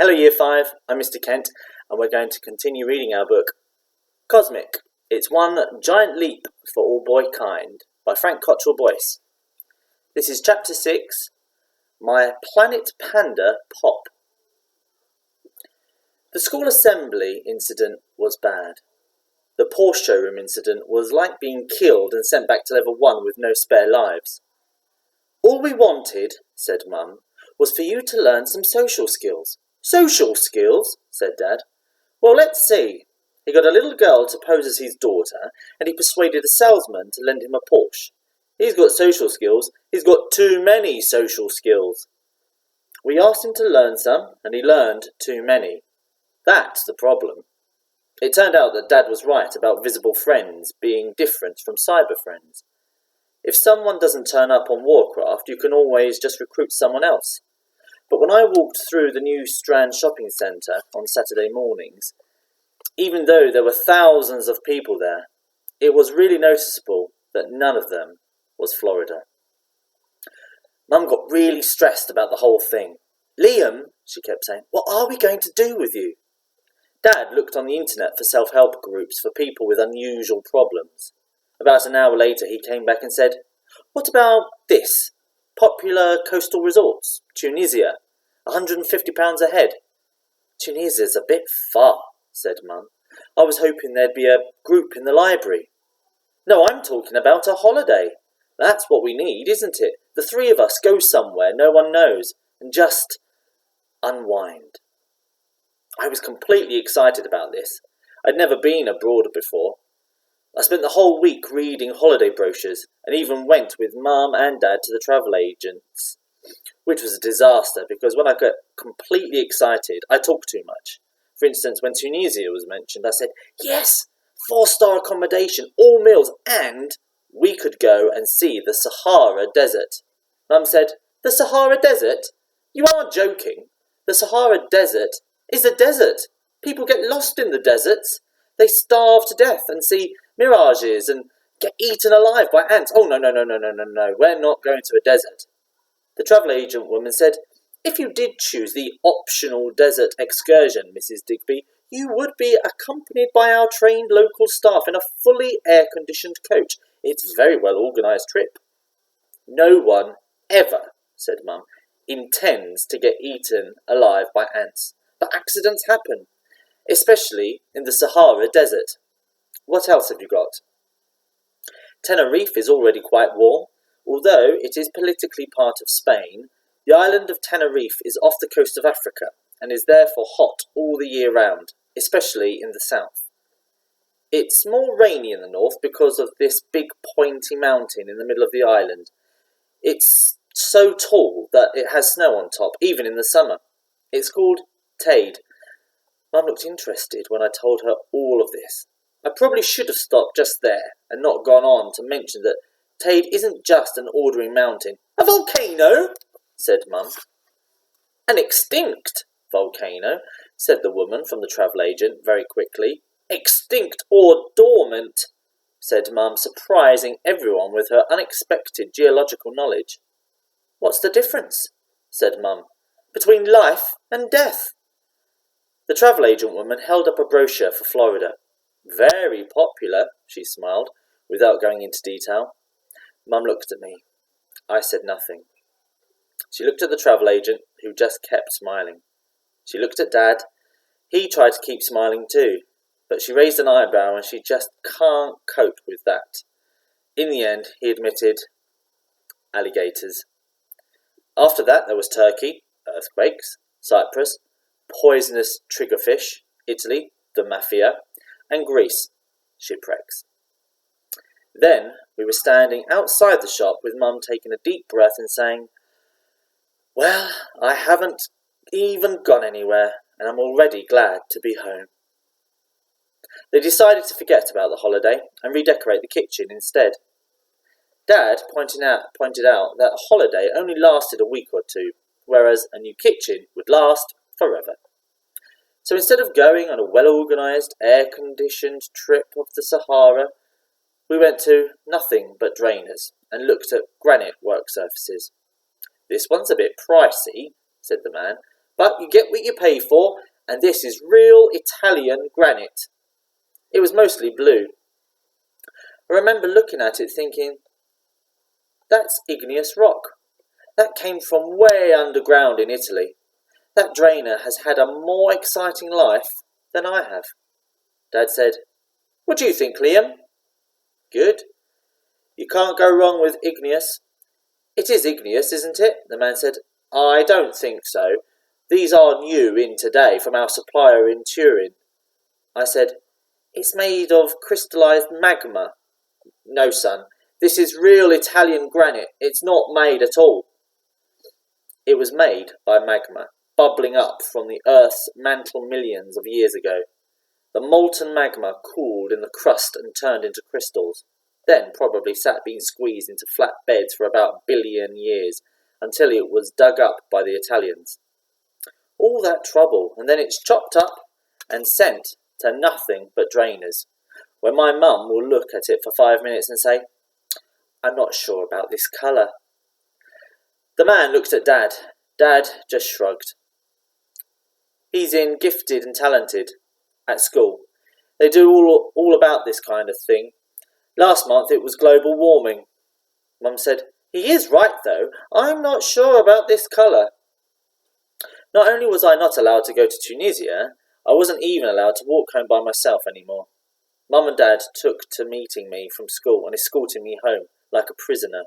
Hello Year 5, I'm Mr. Kent, and we're going to continue reading our book, Cosmic. It's One Giant Leap for All Boy Kind, by Frank Cottrell Boyce. This is Chapter 6, My Planet Panda Pop. The school assembly incident was bad. The Porsche showroom incident was like being killed and sent back to level 1 with no spare lives. All we wanted, said Mum, was for you to learn some social skills. Social skills? Said Dad. Well, let's see. He got a little girl to pose as his daughter, and he persuaded a salesman to lend him a Porsche. He's got social skills. He's got too many social skills. We asked him to learn some, and he learned too many. That's the problem. It turned out that Dad was right about visible friends being different from cyber friends. If someone doesn't turn up on Warcraft, you can always just recruit someone else. But when I walked through the new Strand shopping centre on Saturday mornings, even though there were thousands of people there, it was really noticeable that none of them was Florida. Mum got really stressed about the whole thing. Liam, she kept saying, what are we going to do with you? Dad looked on the internet for self-help groups for people with unusual problems. About an hour later he came back and said, what about this? Popular coastal resorts, Tunisia, £150 a head. Tunisia's a bit far, said Mum. I was hoping there'd be a group in the library. No, I'm talking about a holiday. That's what we need, isn't it? The three of us go somewhere no one knows and just unwind. I was completely excited about this. I'd never been abroad before. I spent the whole week reading holiday brochures and even went with Mum and Dad to the travel agents, which was a disaster because when I got completely excited, I talked too much. For instance, when Tunisia was mentioned, I said, yes, 4-star accommodation, all meals, and we could go and see the Sahara Desert. Mum said, the Sahara Desert? You aren't joking. The Sahara Desert is a desert. People get lost in the deserts. They starve to death and see mirages and get eaten alive by ants. Oh, no. We're not going to a desert. The travel agent woman said, if you did choose the optional desert excursion, Mrs. Digby, you would be accompanied by our trained local staff in a fully air-conditioned coach. It's a very well-organised trip. No one ever, said Mum, intends to get eaten alive by ants. But accidents happen, especially in the Sahara Desert. What else have you got? Tenerife is already quite warm. Although it is politically part of Spain, the island of Tenerife is off the coast of Africa and is therefore hot all the year round, especially in the south. It's more rainy in the north because of this big pointy mountain in the middle of the island. It's so tall that it has snow on top, even in the summer. It's called Teide. Mum looked interested when I told her all of this. I probably should have stopped just there and not gone on to mention that Teide isn't just an ordinary mountain. A volcano, said Mum. An extinct volcano, said the woman from the travel agent very quickly. Extinct or dormant, said Mum, surprising everyone with her unexpected geological knowledge. What's the difference, said Mum, between life and death? The travel agent woman held up a brochure for Florida. Very popular, she smiled, without going into detail. Mum looked at me. I said nothing. She looked at the travel agent, who just kept smiling. She looked at Dad. He tried to keep smiling too, but she raised an eyebrow and she just can't cope with that. In the end, he admitted, alligators. After that, there was Turkey, earthquakes, Cyprus, poisonous triggerfish, Italy, the mafia, and Greece, shipwrecks. Then we were standing outside the shop with Mum taking a deep breath and saying, well, I haven't even gone anywhere and I'm already glad to be home. They decided to forget about the holiday and redecorate the kitchen instead. Dad pointed out that a holiday only lasted a week or two, whereas a new kitchen would last forever. So instead of going on a well-organised, air-conditioned trip of the Sahara, we went to nothing but drainers and looked at granite work surfaces. This one's a bit pricey, said the man, But you get what you pay for, and this is real Italian granite. It was mostly blue. I remember looking at it thinking, that's igneous rock. That came from way underground in Italy. That drainer has had a more exciting life than I have. Dad said, what do you think, Liam? Good. You can't go wrong with igneous. It is igneous, isn't it? The man said. I don't think so. These are new in today from our supplier in Turin. I said, it's made of crystallized magma. No, son. This is real Italian granite. It's not made at all. It was made by magma, bubbling up from the Earth's mantle millions of years ago. The molten magma cooled in the crust and turned into crystals, then probably sat being squeezed into flat beds for about a billion years, until it was dug up by the Italians. All that trouble, and then it's chopped up and sent to nothing but drainers, where my mum will look at it for 5 minutes and say, I'm not sure about this colour. The man looked at Dad. Dad just shrugged. He's in gifted and talented at school. They do all about this kind of thing. Last month it was global warming. Mum said, he is right though. I'm not sure about this colour. Not only was I not allowed to go to Tunisia, I wasn't even allowed to walk home by myself anymore. Mum and Dad took to meeting me from school and escorting me home like a prisoner.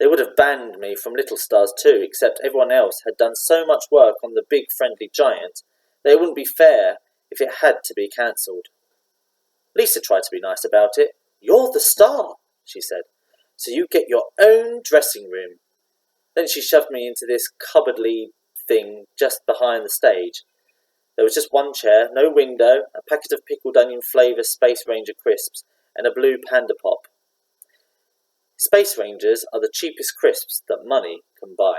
They would have banned me from Little Stars too, except everyone else had done so much work on the big friendly giant that it wouldn't be fair if it had to be cancelled. Lisa tried to be nice about it. You're the star, she said, so you get your own dressing room. Then she shoved me into this cupboardly thing just behind the stage. There was just one chair, no window, a packet of pickled onion flavour Space Ranger crisps, and a blue Panda Pop. Space Rangers are the cheapest crisps that money can buy.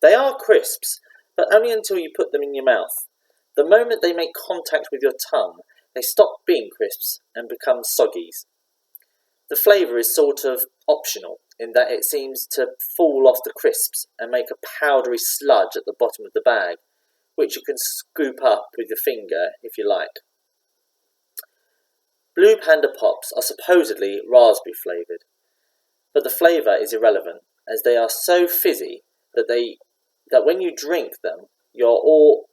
They are crisps, but only until you put them in your mouth. The moment they make contact with your tongue, they stop being crisps and become soggies. The flavour is sort of optional, in that it seems to fall off the crisps and make a powdery sludge at the bottom of the bag, which you can scoop up with your finger if you like. Blue Panda Pops are supposedly raspberry flavoured, but the flavour is irrelevant, as they are so fizzy that when you drink them, your all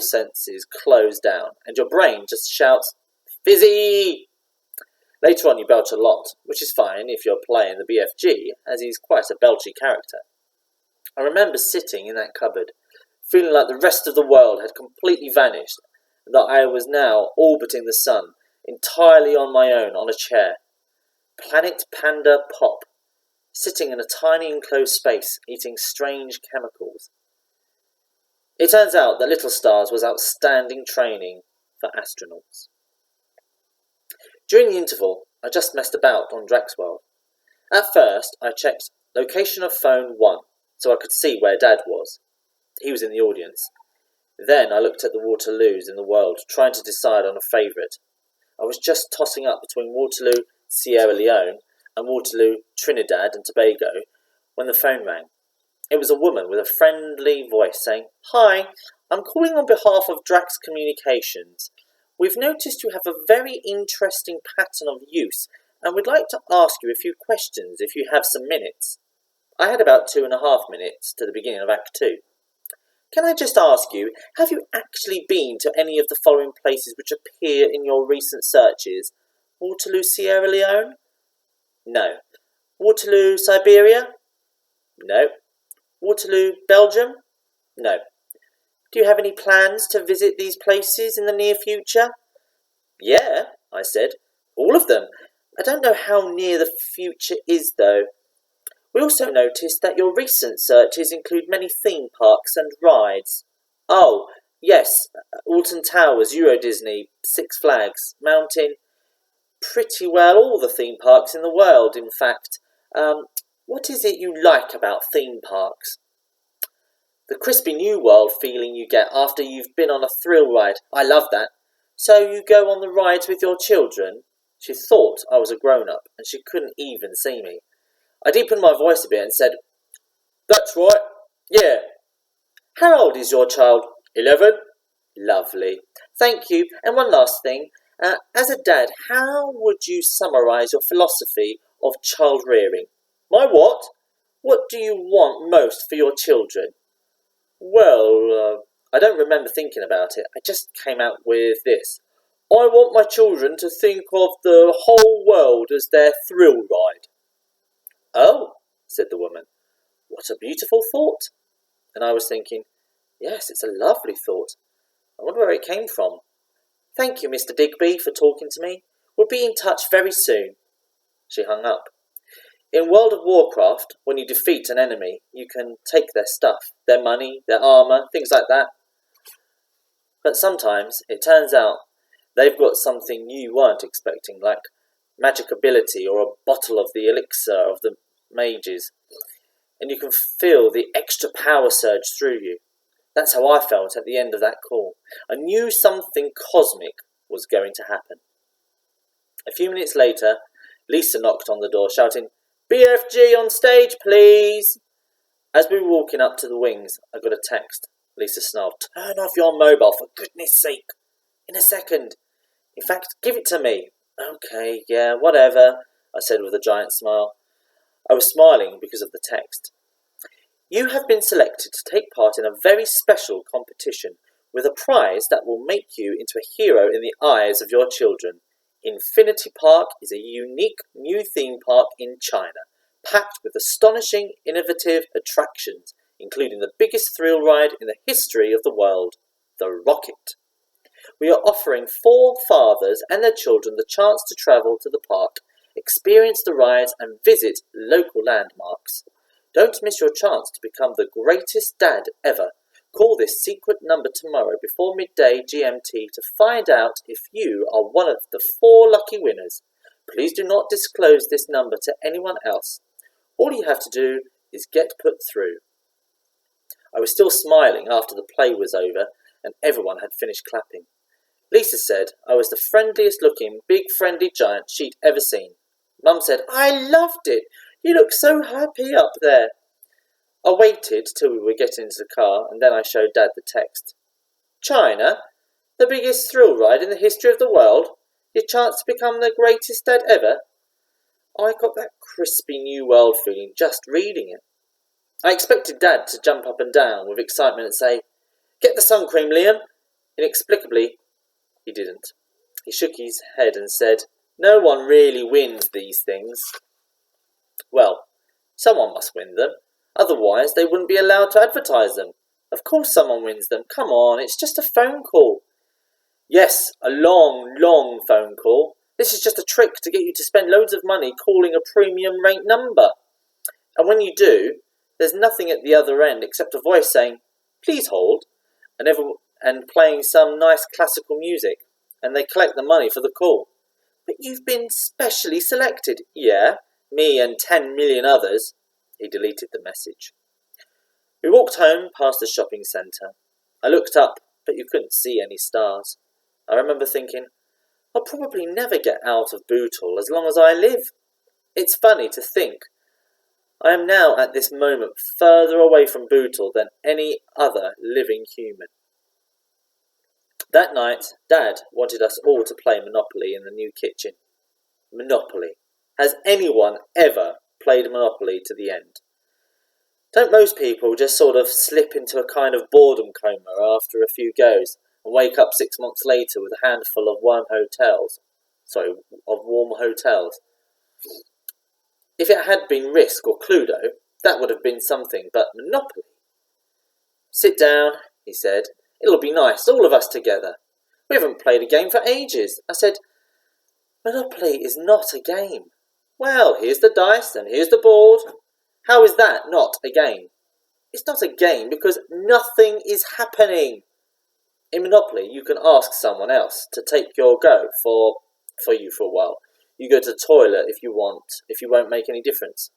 senses close down, and your brain just shouts, fizzy! Later on you belch a lot, which is fine if you're playing the BFG, as he's quite a belchy character. I remember sitting in that cupboard, feeling like the rest of the world had completely vanished, and that I was now orbiting the sun, entirely on my own on a chair. Planet Panda Pop, sitting in a tiny enclosed space, eating strange chemicals. It turns out that Little Stars was outstanding training for astronauts. During the interval, I just messed about on Draxworld. At first, I checked location of phone 1, so I could see where Dad was. He was in the audience. Then I looked at the Waterloos in the world, trying to decide on a favourite. I was just tossing up between Waterloo, Sierra Leone, and Waterloo, Trinidad and Tobago, when the phone rang. It was a woman with a friendly voice saying, Hi, I'm calling on behalf of Drax Communications. We've noticed you have a very interesting pattern of use, and we'd like to ask you a few questions if you have some minutes. I had about 2.5 minutes to the beginning of Act 2. Can I just ask you, have you actually been to any of the following places which appear in your recent searches? Waterloo, Sierra Leone? No. Waterloo, Siberia? No. Waterloo, Belgium? No. Do you have any plans to visit these places in the near future? Yeah, I said. All of them. I don't know how near the future is, though. We also noticed that your recent searches include many theme parks and rides. Oh, yes, Alton Towers, Euro Disney, Six Flags, Mountain, pretty well all the theme parks in the world, in fact. What is it you like about theme parks? The crispy new world feeling you get after you've been on a thrill ride. I love that. So you go on the rides with your children? She thought I was a grown-up, and she couldn't even see me. I deepened my voice a bit and said, That's right, Yeah. How old is your child? 11. Lovely. Thank you. And one last thing. As a dad, how would you summarise your philosophy of child rearing? My what? What do you want most for your children? Well, I don't remember thinking about it. I just came out with this. I want my children to think of the whole world as their thrill ride. Oh, said the woman, what a beautiful thought. And I was thinking, yes, it's a lovely thought. I wonder where it came from. Thank you, Mr. Digby, for talking to me. We'll be in touch very soon. She hung up. In World of Warcraft, when you defeat an enemy, you can take their stuff, their money, their armour, things like that. But sometimes it turns out they've got something you weren't expecting, like magic ability or a bottle of the Elixir of the mages, and you can feel the extra power surge through you. That's how I felt at the end of that call. I knew something cosmic was going to happen. A few minutes later, Lisa knocked on the door, shouting, BFG on stage, please! As we were walking up to the wings, I got a text. Lisa snarled, Turn off your mobile, for goodness sake! In a second. In fact, give it to me. Okay, yeah, whatever, I said with a giant smile. I was smiling because of the text. You have been selected to take part in a very special competition with a prize that will make you into a hero in the eyes of your children. Infinity Park is a unique new theme park in China, packed with astonishing, innovative attractions, including the biggest thrill ride in the history of the world, the rocket. We are offering 4 fathers and their children the chance to travel to the park, experience the rides and visit local landmarks. Don't miss your chance to become the greatest dad ever. Call this secret number tomorrow before midday GMT to find out if you are one of the 4 lucky winners. Please do not disclose this number to anyone else. All you have to do is get put through. I was still smiling after the play was over and everyone had finished clapping. Lisa said I was the friendliest looking big friendly giant she'd ever seen. Mum said, I loved it. You look so happy up there. I waited till we were getting into the car and then I showed Dad the text. China? The biggest thrill ride in the history of the world? Your chance to become the greatest dad ever? I got that crispy new world feeling just reading it. I expected Dad to jump up and down with excitement and say, Get the sun cream, Liam. Inexplicably, he didn't. He shook his head and said, No one really wins these things. Well, someone must win them. Otherwise, they wouldn't be allowed to advertise them. Of course someone wins them. Come on, it's just a phone call. Yes, a long, long phone call. This is just a trick to get you to spend loads of money calling a premium rate number. And when you do, there's nothing at the other end except a voice saying, Please hold, and playing some nice classical music, and they collect the money for the call. But you've been specially selected. Yeah, me and 10 million others. He deleted the message. We walked home past the shopping centre. I looked up, but you couldn't see any stars. I remember thinking, I'll probably never get out of Bootle as long as I live. It's funny to think. I am now at this moment further away from Bootle than any other living human. That night, Dad wanted us all to play Monopoly in the new kitchen. Monopoly. Has anyone ever played Monopoly to the end? Don't most people just sort of slip into a kind of boredom coma after a few goes and wake up 6 months later with a handful of warm hotels? If it had been Risk or Cluedo, that would have been something, but Monopoly. Sit down, he said. It'll be nice, all of us together. We haven't played a game for ages. I said, Monopoly is not a game. Well, here's the dice and here's the board. How is that not a game? It's not a game because nothing is happening. In Monopoly, you can ask someone else to take your go for you for a while. You go to the toilet if you won't make any difference.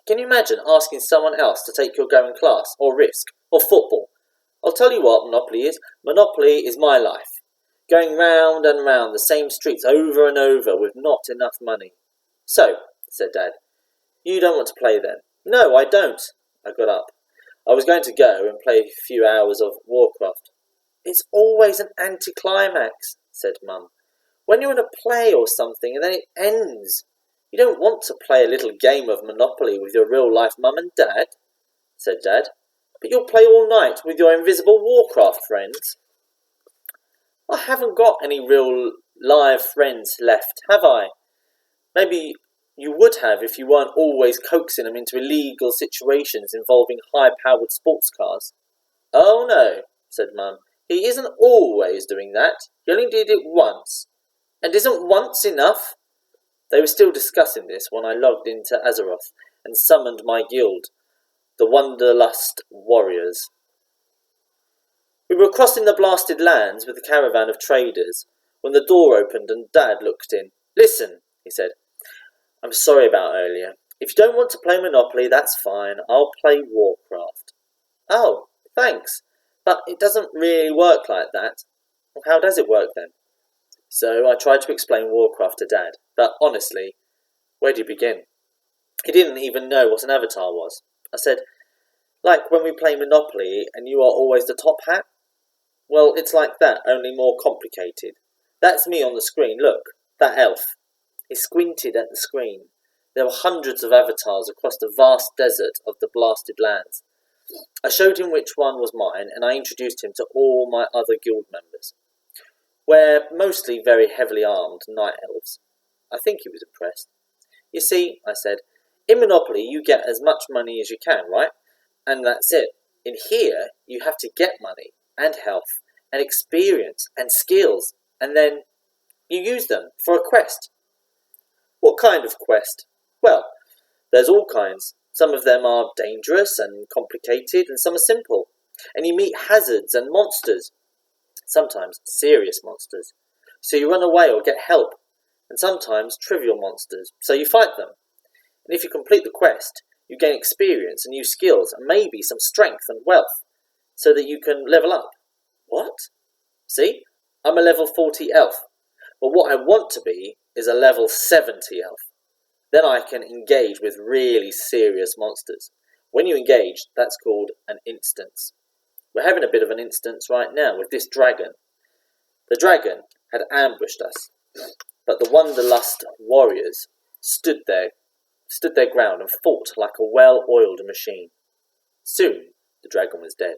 Can you imagine asking someone else to take your go in class, or Risk, or football? I'll tell you what Monopoly is. Monopoly is my life. Going round and round the same streets over and over with not enough money. So, said Dad, you don't want to play then? No, I don't. I got up. I was going to go and play a few hours of Warcraft. It's always an anticlimax, said Mum. When you're in a play or something and then it ends. You don't want to play a little game of Monopoly with your real-life Mum and Dad, said Dad. But you'll play all night with your invisible Warcraft friends. I haven't got any real live friends left, have I? Maybe you would have if you weren't always coaxing them into illegal situations involving high-powered sports cars. Oh no, said Mum. He isn't always doing that. He only did it once. And isn't once enough? They were still discussing this when I logged into Azeroth and summoned my guild, the Wanderlust Warriors. We were crossing the blasted lands with a caravan of traders when the door opened and Dad looked in. Listen, he said. I'm sorry about earlier. If you don't want to play Monopoly, that's fine. I'll play Warcraft. Oh, thanks. But it doesn't really work like that. Well, how does it work then? So I tried to explain Warcraft to Dad, but honestly, where do you begin? He didn't even know what an avatar was. I said, like when we play Monopoly and you are always the top hat? Well, it's like that, only more complicated. That's me on the screen, look, that elf. He squinted at the screen. There were hundreds of avatars across the vast desert of the blasted lands. I showed him which one was mine, and I introduced him to all my other guild members. We're mostly very heavily armed night elves. I think he was impressed. You see, I said, in Monopoly you get as much money as you can, right? And that's it. In here, you have to get money, and health, and experience, and skills, and then you use them for a quest. What kind of quest? Well, there's all kinds. Some of them are dangerous and complicated, and some are simple. And you meet hazards and monsters. Sometimes serious monsters. So you run away or get help. And sometimes trivial monsters. So you fight them. And if you complete the quest, you gain experience and new skills, and maybe some strength and wealth, so that you can level up. What? See? I'm a level 40 elf. But what I want to be is a level 70 elf. Then I can engage with really serious monsters. When you engage, that's called an instance. We're having a bit of an instance right now with this dragon. The dragon had ambushed us, but the Wanderlust warriors stood their ground and fought like a well-oiled machine. Soon, the dragon was dead.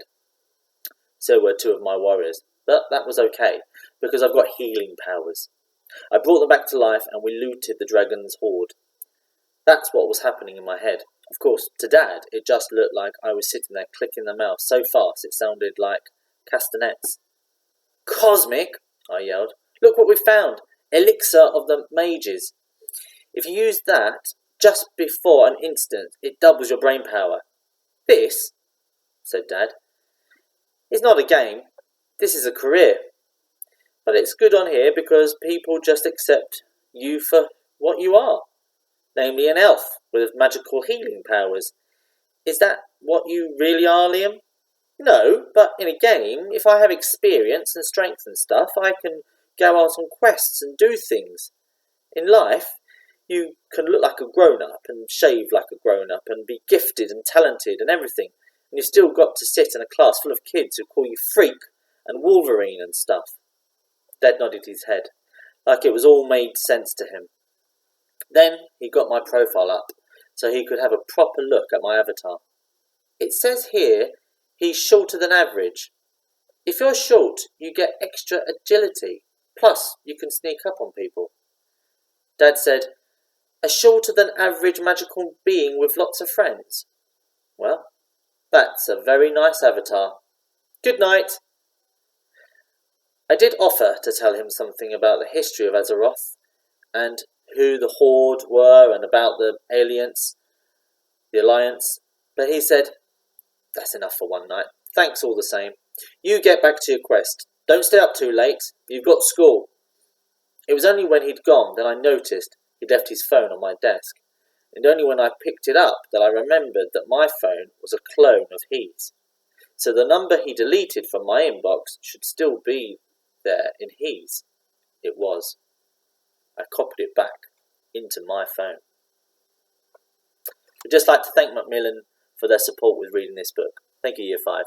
So were two of my warriors, but that was okay, because I've got healing powers. I brought them back to life and we looted the dragon's hoard. That's what was happening in my head. Of course, to Dad, it just looked like I was sitting there clicking the mouse so fast it sounded like castanets. Cosmic, I yelled. Look what we found. Elixir of the mages. If you use that just before an instant, it doubles your brain power. This, said Dad, is not a game. This is a career. But it's good on here because people just accept you for what you are. Namely an elf with magical healing powers. Is that what you really are, Liam? No, but in a game, if I have experience and strength and stuff, I can go out on quests and do things. In life, you can look like a grown-up and shave like a grown-up and be gifted and talented and everything, and you've still got to sit in a class full of kids who call you Freak and Wolverine and stuff. Dad nodded his head, like it was all made sense to him. Then he got my profile up, so he could have a proper look at my avatar. It says here, he's shorter than average. If you're short, you get extra agility. Plus, you can sneak up on people. Dad said, a shorter than average magical being with lots of friends. Well, that's a very nice avatar. Good night. I did offer to tell him something about the history of Azeroth, and who the Horde were, and about the Alliance, but he said, that's enough for one night. Thanks all the same. You get back to your quest. Don't stay up too late. You've got school. It was only when he'd gone that I noticed he'd left his phone on my desk, and only when I picked it up that I remembered that my phone was a clone of his. So the number he deleted from my inbox should still be there in his. It was. I copied it back into my phone. I'd just like to thank Macmillan for their support with reading this book. Thank Thank you, Year 5.